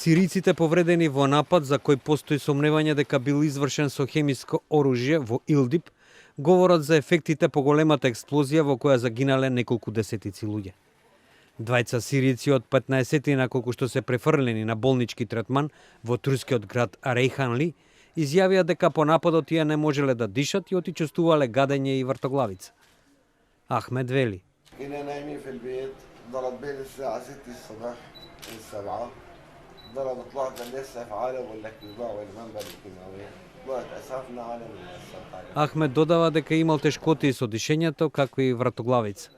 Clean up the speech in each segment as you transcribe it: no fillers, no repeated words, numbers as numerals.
Сириците повредени во напад за кој постои сомневање дека бил извршен со хемиско оружје во Илдип, говорат за ефектите по големата експлозија во која загинале неколку десетици луѓе. Двајца сирици од 15 колку што се префрлени на болнички третман во турскиот град Рейханли, изјавија дека по нападот тие не можеле да дишат и отичувствувале гадење и вртоглавица. Ахмед вели: كنا نايمين في البيت ضرب بين الساعة 6 الصبح والسبعة ضرب طلعت للأسف عالم ولا كيباع ولا منبر الكيماوي طلعت أسافنا عالم للأسف. Ахмед додава дека имал тешкоти со дишењето, како и вртоглавица.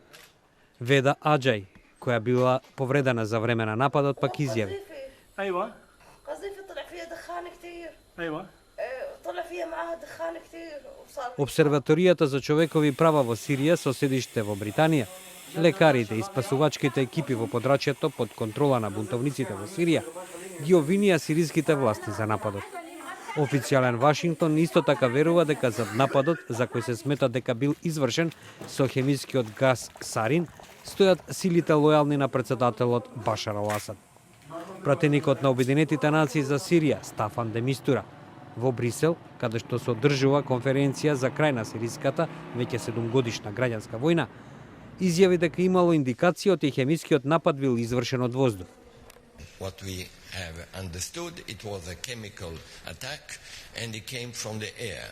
Веда Аджај, која била повредена за време на нападот, пак изјави: ايوه قذيفة طلع فيها دخان كثير ايوه طلع فيها معها دخان كثير وصار Обсерваторијата за човекови права во Сирија со седиште во Британија, лекарите и спасувачките екипи во подрачјето под контрола на бунтовниците во Сирија ги обвинија сириските власти за нападот. Официјален Вашингтон исто така верува дека за нападот, за кој се смета дека бил извршен со хемискиот газ сарин, стојат силите лојални на председателот Башар ал-Асад. Пратеникот на Обединетите нации за Сирија, Стафан де Мистура, во Брисел, каде што се одржува конференција за крај на сириската, веќе 7-годишна граѓанска војна, изјави дека имало индикација од хемискиот напад бил извршен од воздух. What we have understood, it was a chemical attack and it came from the air.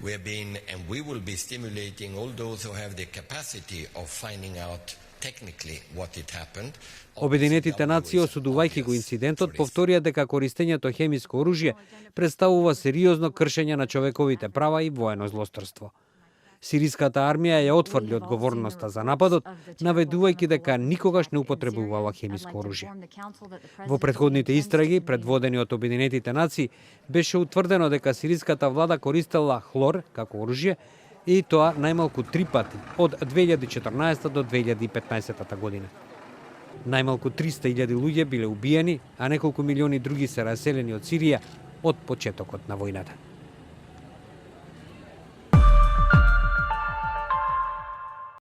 We have been and we will be stimulating all those who have the capacity of finding out technically what it happened. Обединетите нации, осудувајќи го инцидентот, повторија дека користењето хемиско оружје представува сериозно кршење на човековите права и воено злосторство. Сириската армија ја отврли одговорноста за нападот, наведувајќи дека никогаш не употребувала хемиско оружје. Во претходните истраги, предводени од Обединетите нации, беше утврдено дека сириската влада користела хлор како оружје и тоа најмалку 3 пати од 2014 до 2015 година. Најмалку 300.000 луѓе биле убиени, а неколку милиони други се раселени од Сирија од почетокот на војната.